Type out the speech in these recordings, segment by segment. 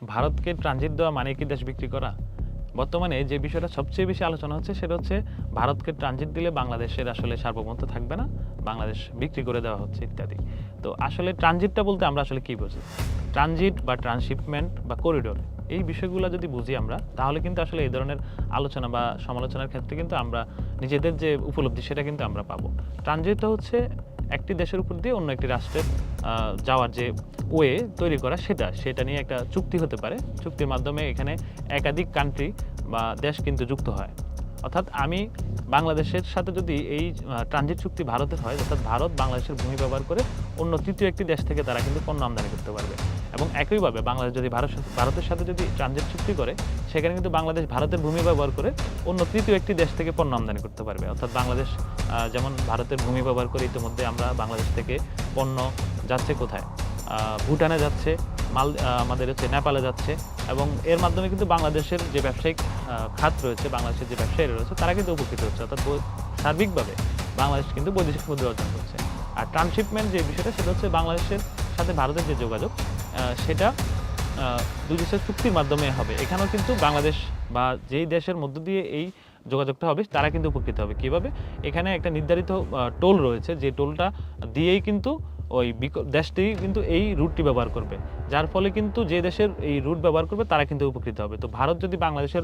ভারতকে ট্রানজিট দেওয়া মানে কি দেশ বিক্রি করা? বর্তমানে যে বিষয়টা সবচেয়ে বেশি আলোচনা হচ্ছে সেটা হচ্ছে ভারতকে ট্রানজিট দিলে বাংলাদেশের আসলে সার্বভৌমত্ব থাকবে না, বাংলাদেশ বিক্রি করে দেওয়া হচ্ছে ইত্যাদি। তো আসলে ট্রানজিটটা বলতে আমরা আসলে কি বুঝি? ট্রানজিট বা ট্রান্সশিপমেন্ট বা করিডোর, এই বিষয়গুলো যদি বুঝি আমরা, তাহলে কিন্তু আসলে এই ধরনের আলোচনা বা সমালোচনার ক্ষেত্রে কিন্তু আমরা নিজেদের যে উপলব্ধি সেটা কিন্তু আমরা পাবো। ট্রানজিটটা হচ্ছে একটি দেশের উপর দিয়ে অন্য একটি রাষ্ট্রের যাওয়ার যে ওয়ে তৈরি করা, সেটা নিয়ে একটা চুক্তি হতে পারে। চুক্তির মাধ্যমে এখানে একাধিক কান্ট্রি বা দেশ কিন্তু যুক্ত হয়। অর্থাৎ আমি বাংলাদেশের সাথে যদি এই ট্রানজিট চুক্তি ভারতের হয়, অর্থাৎ ভারত বাংলাদেশের ভূমি ব্যবহার করে অন্য তৃতীয় একটি দেশ থেকে তারা কিন্তু পণ্য আমদানি করতে পারবে। এবং একইভাবে বাংলাদেশ যদি ভারতের সাথে যদি ট্রানজিট চুক্তি করে, সেখানে কিন্তু বাংলাদেশ ভারতের ভূমি ব্যবহার করে অন্য তৃতীয় একটি দেশ থেকে পণ্য আমদানি করতে পারবে। অর্থাৎ বাংলাদেশ যেমন ভারতের ভূমি ব্যবহার করে ইতিমধ্যে আমরা বাংলাদেশ থেকে পণ্য যাচ্ছে কোথায়? ভুটানে যাচ্ছে, আমাদের হচ্ছে নেপালে যাচ্ছে, এবং এর মাধ্যমে কিন্তু বাংলাদেশের যে ব্যবসায়িক খাত রয়েছে, বাংলাদেশের যে ব্যবসায়ীরা রয়েছে তারা কিন্তু উপকৃত হচ্ছে। অর্থাৎ সার্বিকভাবে বাংলাদেশ কিন্তু বৈদেশিক মুদ্রা অর্জন করছে। আর ট্রান্সশিপমেন্ট যে বিষয়টা সেটা হচ্ছে বাংলাদেশের সাথে ভারতের যে যোগাযোগ, সেটা দুই দেশের চুক্তির মাধ্যমে হবে। এখানেও কিন্তু বাংলাদেশ বা যেই দেশের মধ্য দিয়ে এই যোগাযোগটা হবে তারা কিন্তু উপকৃত হবে। কীভাবে? এখানে একটা নির্ধারিত টোল রয়েছে, যে টোলটা দিয়েই কিন্তু ওই দেশটি কিন্তু এই রুটটি ব্যবহার করবে, যার ফলে কিন্তু যে দেশের এই রুট ব্যবহার করবে তারা কিন্তু উপকৃত হবে। তো ভারত যদি বাংলাদেশের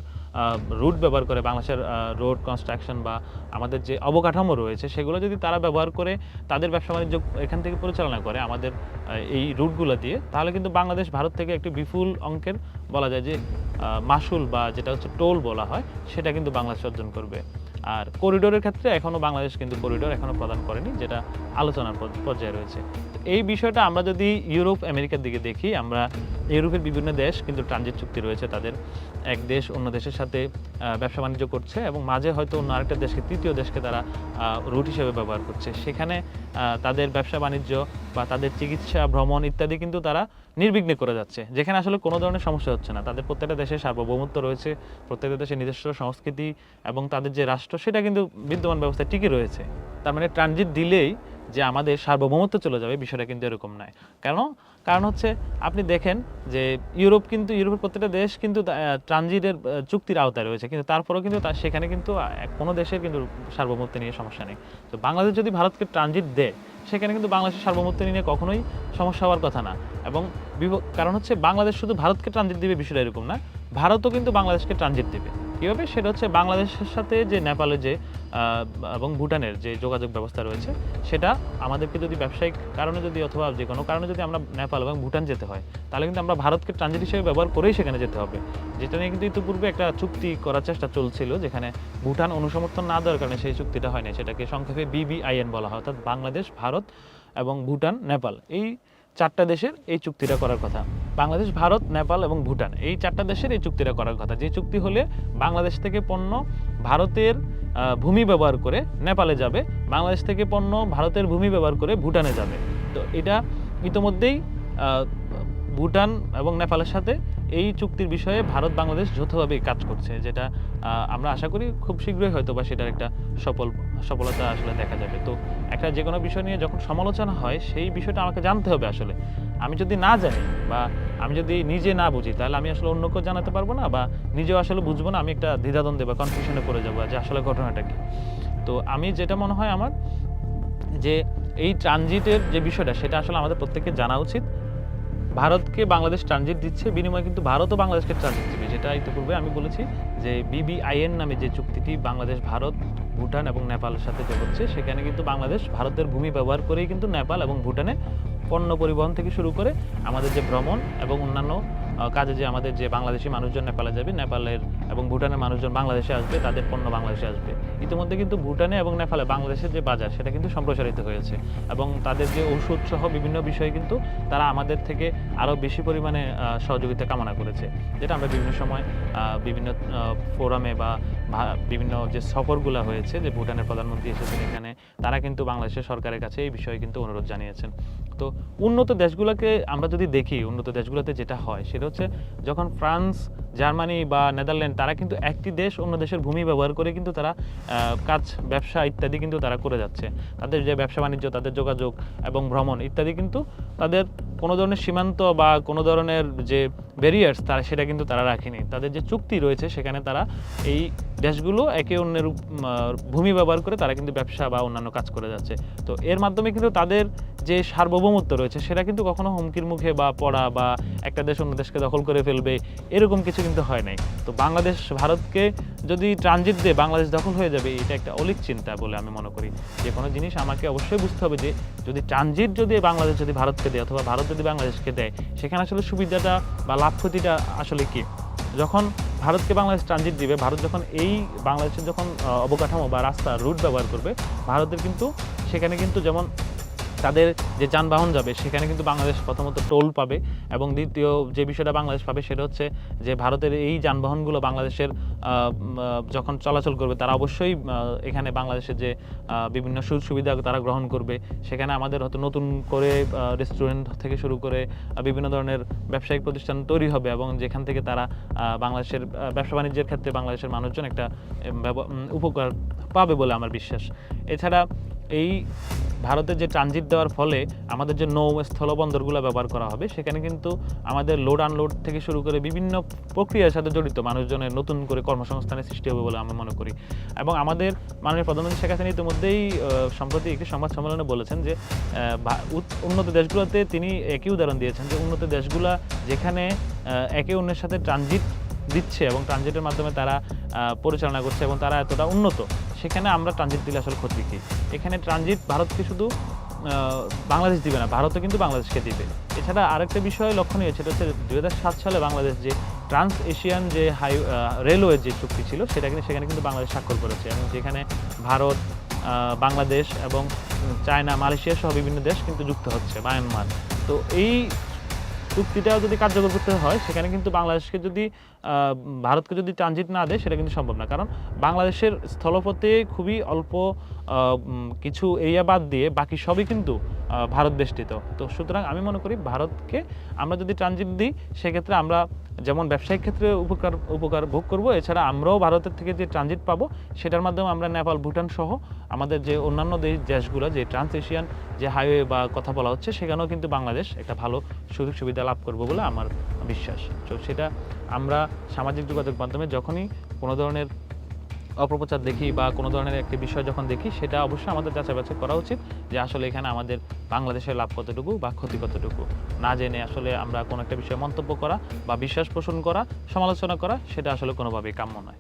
রুট ব্যবহার করে, বাংলাদেশের রোড কনস্ট্রাকশন বা আমাদের যে অবকাঠামো রয়েছে সেগুলো যদি তারা ব্যবহার করে তাদের ব্যবসা বাণিজ্য এখান থেকে পরিচালনা করে আমাদের এই রুটগুলো দিয়ে, তাহলে কিন্তু বাংলাদেশ ভারত থেকে একটি বিপুল অঙ্কের বলা যায় যে মাসুল বা যেটা হচ্ছে টোল বলা হয়, সেটা কিন্তু বাংলাদেশ অর্জন করবে। আর করিডোরের ক্ষেত্রে এখনও বাংলাদেশ কিন্তু করিডোর এখনও প্রদান করেনি, যেটা আলোচনার পর্যায়ে রয়েছে। তো এই বিষয়টা আমরা যদি ইউরোপ আমেরিকার দিকে দেখি, আমরা ইউরোপের বিভিন্ন দেশ কিন্তু ট্রানজিট চুক্তি রয়েছে তাদের, এক দেশ অন্য দেশের সাথে ব্যবসা বাণিজ্য করছে এবং মাঝে হয়তো অন্য আরেকটা দেশকে, তৃতীয় দেশকে তারা রুট হিসেবে ব্যবহার করছে। সেখানে তাদের ব্যবসা বাণিজ্য বা তাদের চিকিৎসা, ভ্রমণ ইত্যাদি কিন্তু তারা নির্বিঘ্নে করে যাচ্ছে, যেখানে আসলে কোনো ধরনের সমস্যা হচ্ছে না। তাদের প্রত্যেকটা দেশের সার্বভৌমত্ব রয়েছে, প্রত্যেকটা দেশের নিজস্ব সংস্কৃতি এবং তাদের যে রাষ্ট্র সেটা কিন্তু বিদ্যমান ব্যবস্থায় টিকে রয়েছে। তার মানে ট্রানজিট দিলেই যে আমাদের সার্বভৌমত্ব চলে যাবে, বিষয়টা কিন্তু এরকম নয়। কারণ হচ্ছে আপনি দেখেন যে ইউরোপের প্রত্যেকটা দেশ কিন্তু ট্রানজিটের চুক্তির আওতায় রয়েছে, কিন্তু তারপরেও কিন্তু সেখানে কিন্তু কোনো দেশের কিন্তু সার্বভৌমত্ব নিয়ে সমস্যা নেই। তো বাংলাদেশ যদি ভারতকে ট্রানজিট দেয়, সেখানে কিন্তু বাংলাদেশের সার্বভৌমত্ব নিয়ে কখনোই সমস্যা হওয়ার কথা না। এবং কারণ হচ্ছে বাংলাদেশ শুধু ভারতকে ট্রানজিট দিবে বিষয়টা এরকম না, ভারতও কিন্তু বাংলাদেশকে ট্রানজিট দেবে। কীভাবে? সেটা হচ্ছে বাংলাদেশের সাথে যে নেপালের যে এবং ভুটানের যে যোগাযোগ ব্যবস্থা রয়েছে, সেটা আমাদেরকে যদি ব্যবসায়িক কারণে যদি অথবা যে কোনো কারণে যদি আমরা নেপাল এবং ভুটান যেতে হয়, তাহলে কিন্তু আমরা ভারতকে ট্রানজিট হিসেবে ব্যবহার করেই সেখানে যেতে হবে। যেটা নিয়ে কিন্তু ইতিপূর্বে একটা চুক্তি করার চেষ্টা চলছিল, যেখানে ভুটান অনুসমর্থন না দেওয়ার কারণে সেই চুক্তিটা হয়নি। সেটাকে সংক্ষেপে BBIN বলা হয়, অর্থাৎ বাংলাদেশ, ভারত এবং ভুটান, নেপাল, এই চারটা দেশের এই চুক্তিটা করার কথা। বাংলাদেশ, ভারত, নেপাল এবং ভুটান, এই চারটা দেশের এই চুক্তিটা করার কথা। যে চুক্তি হলে বাংলাদেশ থেকে পণ্য ভারতের ভূমি ব্যবহার করে নেপালে যাবে, বাংলাদেশ থেকে পণ্য ভারতের ভূমি ব্যবহার করে ভুটানে যাবে। তো এটা ইতোমধ্যেই ভুটান এবং নেপালের সাথে এই চুক্তির বিষয়ে ভারত বাংলাদেশ যৌথভাবে কাজ করছে, যেটা আমরা আশা করি খুব শীঘ্রই হয়তো বা সেটার একটা সফলতা আসলে দেখা যাবে। তো একটা যে কোনো বিষয় নিয়ে যখন সমালোচনা হয়, সেই বিষয়টা আমাকে জানতে হবে। আসলে আমি যদি না জানি বা আমি যদি নিজে না বুঝি, তাহলে আমি আসলে অন্য কেউ জানাতে পারবো না বা নিজেও আসলে বুঝবো না। আমি একটা দ্বিধাদ্বন্দ্বে বা কনফিউশনে পড়ে যাবো যে আসলে ঘটনাটা কি। তো আমি যেটা মনে হয় আমার, যে এই ট্রানজিটের যে বিষয়টা সেটা আসলে আমাদের প্রত্যেকের জানা উচিত। ভারতকে বাংলাদেশ ট্রানজিট দিচ্ছে, বিনিময়ে কিন্তু ভারতও বাংলাদেশকে ট্রানজিট দেবে। যেটা ইতিপূর্বে আমি বলেছি যে BBIN নামে যে চুক্তিটি বাংলাদেশ, ভারত, ভুটান এবং নেপালের সাথে যোগ হচ্ছে, সেখানে কিন্তু বাংলাদেশ ভারতের ভূমি ব্যবহার করেই কিন্তু নেপাল এবং ভুটানে পণ্য পরিবহন থেকে শুরু করে আমাদের যে ভ্রমণ এবং অন্যান্য কাজে যে আমাদের যে বাংলাদেশি মানুষজন নেপালে যাবে, নেপালের এবং ভুটানের মানুষজন বাংলাদেশে আসবে, তাদের পণ্য বাংলাদেশে আসবে। ইতিমধ্যে কিন্তু ভুটানে এবং নেপালে বাংলাদেশের যে বাজার সেটা কিন্তু সম্প্রসারিত হয়েছে, এবং তাদের যে ঔষধ সহ বিভিন্ন বিষয়ে কিন্তু তারা আমাদের থেকে আরও বেশি পরিমাণে সহযোগিতা কামনা করেছে, যেটা আমরা বিভিন্ন সময় বিভিন্ন ফোরামে বা বিভিন্ন যে সফরগুলো হয়েছে, যে ভুটানের প্রধানমন্ত্রী এসেছেন এখানে, তারা কিন্তু বাংলাদেশের সরকারের কাছে এই বিষয়ে কিন্তু অনুরোধ জানিয়েছেন। তো উন্নত দেশগুলোকে আমরা যদি দেখি, উন্নত দেশগুলোতে যেটা হয় সেটা হচ্ছে যখন ফ্রান্স, জার্মানি বা নেদারল্যান্ড, তারা কিন্তু একটি দেশ অন্য দেশের ভূমি ব্যবহার করে কিন্তু তারা কাজ, ব্যবসা ইত্যাদি কিন্তু তারা করে যাচ্ছে। তাদের যে ব্যবসা বাণিজ্য, তাদের যোগাযোগ এবং ভ্রমণ ইত্যাদি কিন্তু তাদের কোনো ধরনের সীমান্ত বা কোনো ধরনের যে ব্যারিয়ার্স তারা সেটা কিন্তু তারা রাখেনি। তাদের যে চুক্তি রয়েছে সেখানে তারা এই দেশগুলো একে অন্যের ভূমি ব্যবহার করে তারা কিন্তু ব্যবসা বা অন্যান্য কাজ করে যাচ্ছে। তো এর মাধ্যমে কিন্তু তাদের যে সার্বভৌমত্ব রয়েছে সেটা কিন্তু কখনো হুমকির মুখে বা পড়া বা একটা দেশ অন্য দেশকে দখল করে ফেলবে এরকম কিছু কিন্তু হয় নাই। তো বাংলাদেশ ভারতকে যদি ট্রানজিট দিয়ে বাংলাদেশ দখল হয়ে যাবে এটা একটা অলীক চিন্তা বলে আমি মনে করি। যে কোনো জিনিস আমাকে অবশ্যই বুঝতে হবে যে যদি ট্রানজিট যদি বাংলাদেশ যদি ভারতকে দেয় অথবা ভারত যদি বাংলাদেশকে দেয় সেখানে আসলে সুবিধাটা বা লাভ ক্ষতিটা আসলে কি। যখন ভারতকে বাংলাদেশ ট্রানজিট দিবে, ভারত যখন এই বাংলাদেশের যখন অবকাঠামো বা রাস্তা রুট ব্যবহার করবে, ভারতের কিন্তু সেখানে কিন্তু যেমন তাদের যে যানবাহন যাবে সেখানে কিন্তু বাংলাদেশ প্রথমত টোল পাবে এবং দ্বিতীয় যে বিষয়টা বাংলাদেশ পাবে সেটা হচ্ছে যে ভারতের এই যানবাহনগুলো বাংলাদেশের যখন চলাচল করবে তারা অবশ্যই এখানে বাংলাদেশের যে বিভিন্ন সুযোগ সুবিধা তারা গ্রহণ করবে। সেখানে আমাদের হয়তো নতুন করে রেস্টুরেন্ট থেকে শুরু করে বিভিন্ন ধরনের ব্যবসায়িক প্রতিষ্ঠান তৈরি হবে এবং যেখান থেকে তারা বাংলাদেশের ব্যবসা বাণিজ্যের ক্ষেত্রে বাংলাদেশের মানুষজন একটা উপকার পাবে বলে আমার বিশ্বাস। এছাড়া এই ভারতের যে ট্রানজিট দেওয়ার ফলে আমাদের যে নৌ স্থলবন্দরগুলো ব্যবহার করা হবে সেখানে কিন্তু আমাদের লোড আনলোড থেকে শুরু করে বিভিন্ন প্রক্রিয়ার সাথে জড়িত মানুষজনের নতুন করে কর্মসংস্থানের সৃষ্টি হবে বলে আমি মনে করি। এবং আমাদের মাননীয় প্রধানমন্ত্রী শেখ হাসিনা ইতিমধ্যেই সম্প্রতি একটি সংবাদ সম্মেলনে বলেছেন যে উন্নত দেশগুলোতে তিনি একই উদাহরণ দিয়েছেন যে উন্নত দেশগুলো যেখানে একে অন্যের সাথে ট্রানজিট দিচ্ছে এবং ট্রানজিটের মাধ্যমে তারা পরিচালনা করছে এবং তারা এতটা উন্নত, সেখানে আমরা ট্রানজিট দিলে আসলে ক্ষতি কী। এখানে ট্রানজিট ভারতকে শুধু বাংলাদেশ দিবে না, ভারতও কিন্তু বাংলাদেশকে দিবে। এছাড়া আরেকটা বিষয় লক্ষণীয় সেটা হচ্ছে 2007 সালে বাংলাদেশ যে ট্রান্স এশিয়ান যে রেলওয়ে যে চুক্তি ছিল সেটা কিন্তু সেখানে কিন্তু বাংলাদেশ স্বাক্ষর করেছে এবং যেখানে ভারত, বাংলাদেশ এবং চায়না, মালয়েশিয়া সহ বিভিন্ন দেশ কিন্তু যুক্ত হচ্ছে, মায়ানমার। তো এই চুক্তিটা যদি কার্যকর করতে হয় সেখানে কিন্তু বাংলাদেশকে যদি ভারতকে যদি ট্রানজিট না দেয় সেটা কিন্তু সম্ভব না, কারণ বাংলাদেশের স্থলপথে খুবই অল্প কিছু এরিয়া বাদ দিয়ে বাকি সবই কিন্তু ভারত বেষ্টিত। তো সুতরাং আমি মনে করি ভারতকে আমরা যদি ট্রানজিট দিই সেক্ষেত্রে আমরা যেমন ব্যবসায়িক ক্ষেত্রে উপকার ভোগ করব, এছাড়া আমরাও ভারতের থেকে যে ট্রানজিট পাবো সেটার মাধ্যমে আমরা নেপাল, ভুটান সহ আমাদের যে অন্যান্য দেশগুলো যে ট্রান্স এশিয়ান যে হাইওয়ে বা কথা বলা হচ্ছে সেখানেও কিন্তু বাংলাদেশ একটা ভালো সুযোগ সুবিধা লাভ করবো বলে আমার বিশ্বাস। তো সেটা আমরা সামাজিক যোগাযোগ মাধ্যমে যখনই কোনো ধরনের অপপ্রচার দেখি বা কোনো ধরনের একটি বিষয় যখন দেখি সেটা অবশ্যই আমাদের যাচাই বাছাই করা উচিত যে আসলে এখানে আমাদের বাংলাদেশের লাভ কতটুকু বা ক্ষতি কতটুকু। না জেনে আসলে আমরা কোনো একটা বিষয়ে মন্তব্য করা বা বিশ্বাস পোষণ করা, সমালোচনা করা সেটা আসলে কোনোভাবেই কাম্য নয়।